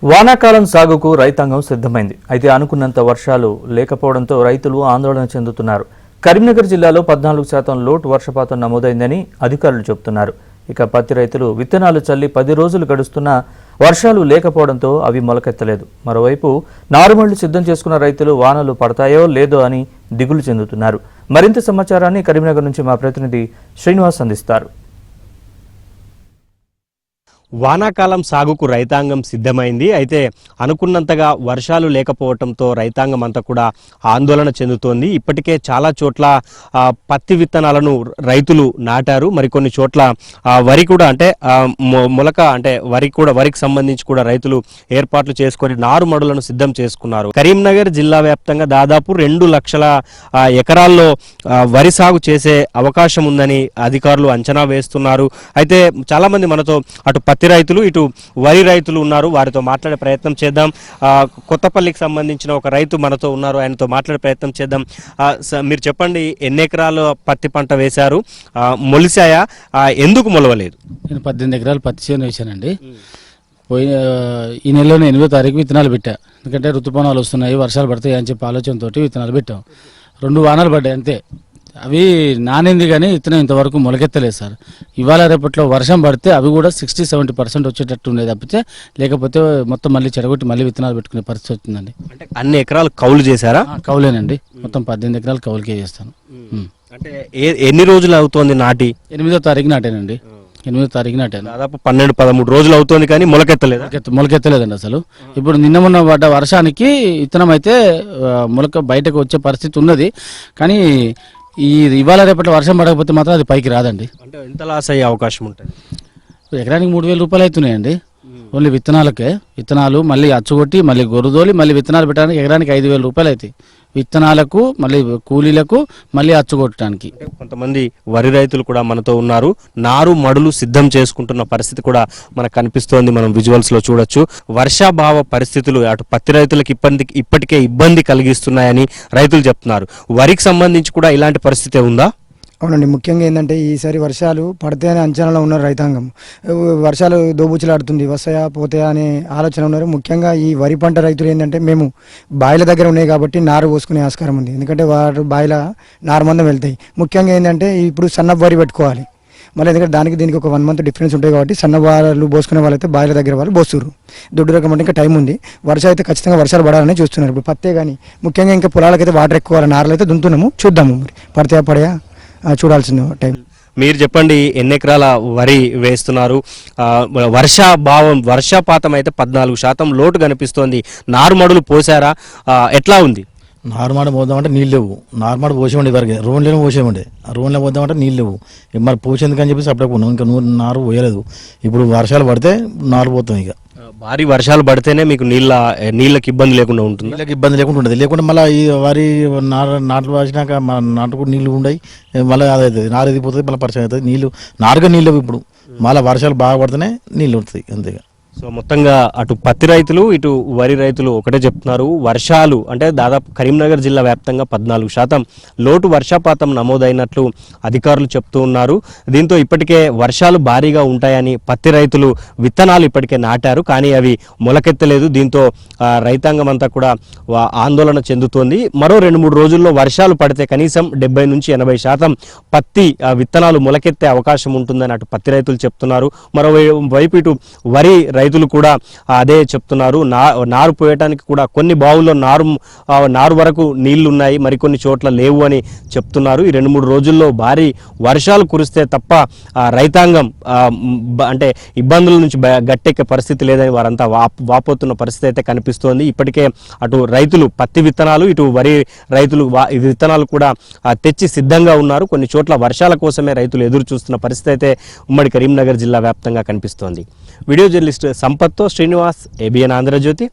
వానాకాలం సాగుకు రైతాంగం సిద్ధమైంది. అయితే అనుకున్నంత వర్షాలు లేకపోవడంతో రైతులు ఆందోళన చెందుతున్నారు. కరీంనగర్ జిల్లాలో 14% లోటు వర్షపాతం నమోదైందని అధికారులు చెబుతున్నారు. ఇక పత్తి రైతులు విత్తనాలు చల్లి 10 రోజులు గడుస్తున్నా వర్షాలు లేకపోవడంతో అవి మొలకెత్తలేదు. మరోవైపు నారుమళ్లు సిద్ధం చేసుకున్న రైతులు వానలు పడతాయో లేదో అని దిగులు చెందుతున్నారు. మరింత సమాచారాన్ని కరీంనగర్ నుంచి మా ప్రతినిధి శ్రీనివాస్ అందిస్తారు. వానాకాలం సాగుకు రైతాంగం సిద్ధమైంది. అయితే అనుకున్నంతగా వర్షాలు లేకపోవడంతో రైతాంగం అంతా కూడా ఆందోళన చెందుతోంది. ఇప్పటికే చాలా చోట్ల పత్తి విత్తనాలను రైతులు నాటారు. మరికొన్ని చోట్ల వరి కూడా అంటే మొలక అంటే వరికి సంబంధించి కూడా రైతులు ఏర్పాట్లు చేసుకొని నారుమడులను సిద్ధం చేసుకున్నారు. కరీంనగర్ జిల్లా వ్యాప్తంగా దాదాపు 2 లక్షల ఎకరాల్లో వరి సాగు చేసే అవకాశం ఉందని అధికారులు అంచనా వేస్తున్నారు. అయితే చాలా మంది మనతో అటు పత్తి రైతులు ఇటు వరి రైతులు ఉన్నారు. వారితో మాట్లాడే ప్రయత్నం చేద్దాం. కొత్తపల్లికి సంబంధించిన ఒక రైతు మనతో ఉన్నారు. ఆయనతో మాట్లాడే ప్రయత్నం చేద్దాం. మీరు చెప్పండి, ఎన్ని ఎకరాలు పత్తి పంట వేశారు, మొలిసాయా, ఎందుకు మొలవలేదు? నేను 18 ఎకరాలు పత్తి చేను వేశానండి. ఈ నెలలో 8వ తారీఖు విత్తనాలు పెట్టా. ఎందుకంటే ఋతుపవనాలు వస్తున్నాయి, వర్షాలు పడతాయి అని చెప్పి ఆలోచనతోటి విత్తనాలు పెట్టాం. 2 వానాలు పడ్డాయి అంతే. అవి నానింది కానీ విత్తనం ఇంతవరకు మొలకెత్తలేదు సార్. ఇవాళ రేపట్లో వర్షం పడితే అవి కూడా 60-70% వచ్చేటట్టు ఉండేది తప్పితే, లేకపోతే మొత్తం మళ్ళీ చెడగొట్టి మళ్ళీ విత్తనాలు పెట్టుకునే పరిస్థితి వచ్చిందండి. అంటే అన్ని ఎకరాలు కౌలు చేశారా? కౌలేనండి. మొత్తం 18 ఎకరాలు కౌలుకే చేస్తాను. అంటే ఎన్ని రోజులు అవుతోంది నాటి? 8వ తారీఖు నాటానండి. 8వ తారీఖు నాటాను. దాదాపు 12-13 రోజులు అవుతోంది కానీ మొలకెత్తలేదండి అసలు. ఇప్పుడు నిన్న మొన్న పడ్డ వర్షానికి విత్తనం అయితే మొలక బయటకు వచ్చే పరిస్థితి ఉన్నది. కానీ ఇవాళ రేపట్లో వర్షం పడకపోతే మాత్రం అది పైకి రాదండి. అంటే ఎంత లాస్ అయ్యే అవకాశం ఉంటుంది? ఎకరానికి 3,000 రూపాయలు అవుతున్నాయండి ఓన్లీ విత్తనాలకే. విత్తనాలు మళ్ళీ అచ్చుకొట్టి మళ్ళీ గొర్రుదోలి మళ్ళీ విత్తనాలు పెట్టడానికి ఎకరానికి 5,000 రూపాయలు అవుతాయి. విత్తనాలకు మళ్ళీ కూలీలకు మళ్ళీ అచ్చుకొట్టడానికి. కొంతమంది వరి రైతులు కూడా మనతో ఉన్నారు. నారు మడులు సిద్ధం చేసుకుంటున్న పరిస్థితి కూడా మనకు కనిపిస్తోంది. మనం విజువల్స్ లో చూడొచ్చు. వర్షాభావ పరిస్థితులు అటు పత్తి రైతులకు ఇప్పటికే ఇబ్బంది కలిగిస్తున్నాయని రైతులు చెప్తున్నారు. వరికి సంబంధించి కూడా ఇలాంటి పరిస్థితి ఉందా? అవునండి. ముఖ్యంగా ఏంటంటే ఈసారి వర్షాలు పడతాయనే అంచనాలో ఉన్నారు రైతాంగం. వర్షాలు దోబుచ్చులాడుతుంది, వస్తాయా పోతాయా అనే ఆలోచన ఉన్నారు. ముఖ్యంగా ఈ వరి పంట రైతులు ఏంటంటే మేము బాయిల దగ్గర ఉన్నాయి కాబట్టి నారు పోసుకునే ఆస్కారం ఉంది. ఎందుకంటే వారు బాయిల నారుమందం వెళ్తాయి. ముఖ్యంగా ఏంటంటే ఇప్పుడు సన్న వరి పెట్టుకోవాలి మళ్ళీ, ఎందుకంటే దీనికి ఒక 1 మంత్ డిఫరెన్స్ ఉంటాయి కాబట్టి సన్న వాళ్ళు పోసుకునే వాళ్ళైతే బాయిల దగ్గర వాళ్ళు పోస్తున్నారు. దొడ్డు రకం అంటే ఇంకా టైం ఉంది. వర్షం అయితే ఖచ్చితంగా వర్షాలు పడాలని చూస్తున్నారు. ఇప్పుడు పత్తే కానీ ముఖ్యంగా ఇంకా పొలాలకైతే వాటర్ ఎక్కువ, నార్లు అయితే దున్నుతున్నాము. చూద్దాము మరి పడతాయా పడయా చూడాల్సిన టైం. మీరు చెప్పండి, ఎన్ని ఎకరాల వరి వేస్తున్నారు? వర్షపాతం అయితే 14% లోటు కనిపిస్తోంది. నారుమడులు పోసారా? ఎట్లా ఉంది? నార్మల్ పోదామంటే నీళ్ళు లేవు. నార్మల్ పోసేమండి వరకు రోడ్లను పోసేమండి. ఆ రోడ్లో పోదామంటే నీళ్ళు లేవు. మరి పోసేందుకని చెప్పేసి అప్పుడే ఇంకా నారు పోయలేదు. ఇప్పుడు వర్షాలు పడితే నారు పోతాం. ఇక భారీ వర్షాలు పడితేనే మీకు నీళ్ళకి ఇబ్బంది లేకుండా ఉంటుంది. నీళ్ళకి ఇబ్బంది లేకుండా ఉంటుంది. లేకుంటే మళ్ళీ ఈ వరి నాట్లు వేసినాక నాటుకు నీళ్ళు ఉండయి. మళ్ళీ అదవుతుంది, నారు ఎదిగిపోతుంది, మళ్ళీ పరిచయం అవుతుంది. నారుగా నీళ్ళు ఇప్పుడు మళ్ళీ వర్షాలు బాగా పడితేనే నీళ్ళు వస్తాయి అంతేగా. సో మొత్తంగా అటు పత్తి రైతులు ఇటు వరి రైతులు ఒకటే చెప్తున్నారు. వర్షాలు అంటే దాదాపు కరీంనగర్ జిల్లా వ్యాప్తంగా 14% లోటు వర్షపాతం నమోదైనట్లు అధికారులు చెప్తూ ఉన్నారు. దీంతో ఇప్పటికే వర్షాలు భారీగా ఉంటాయని పత్తి రైతులు విత్తనాలు ఇప్పటికే నాటారు, కానీ అవి మొలకెత్తలేదు. దీంతో రైతాంగం అంతా కూడా ఆందోళన చెందుతోంది. మరో 2-3 రోజుల్లో వర్షాలు పడితే కనీసం 70-80% పత్తి విత్తనాలు మొలకెత్తే అవకాశం ఉంటుందని అటు పత్తి రైతులు చెప్తున్నారు. మరోవైపు ఇటు వరి రైతులు కూడా అదే చెప్తున్నారు. నారు పోయటానికి కూడా కొన్ని బావుల్లో నారు వరకు నీళ్లు ఉన్నాయి, మరికొన్ని చోట్ల లేవు అని చెప్తున్నారు. ఈ 2-3 రోజుల్లో భారీ వర్షాలు కురిస్తే తప్ప రైతాంగం అంటే ఇబ్బందుల నుంచి గట్టెక్కే పరిస్థితి లేదని వారంతా వాపోతున్న పరిస్థితి అయితే కనిపిస్తోంది. ఇప్పటికే అటు రైతులు పత్తి విత్తనాలు ఇటు వరి రైతులు విత్తనాలు కూడా తెచ్చి సిద్ధంగా ఉన్నారు. కొన్ని చోట్ల వర్షాల కోసమే రైతులు ఎదురు చూస్తున్న పరిస్థితి అయితే ఉమ్మడి కరీంనగర్ జిల్లా వ్యాప్తంగా కనిపిస్తోంది. వీడియో జర్నలిస్ట్ సంపత్తో శ్రీనివాస్, ABN ఆంధ్రజ్యోతి.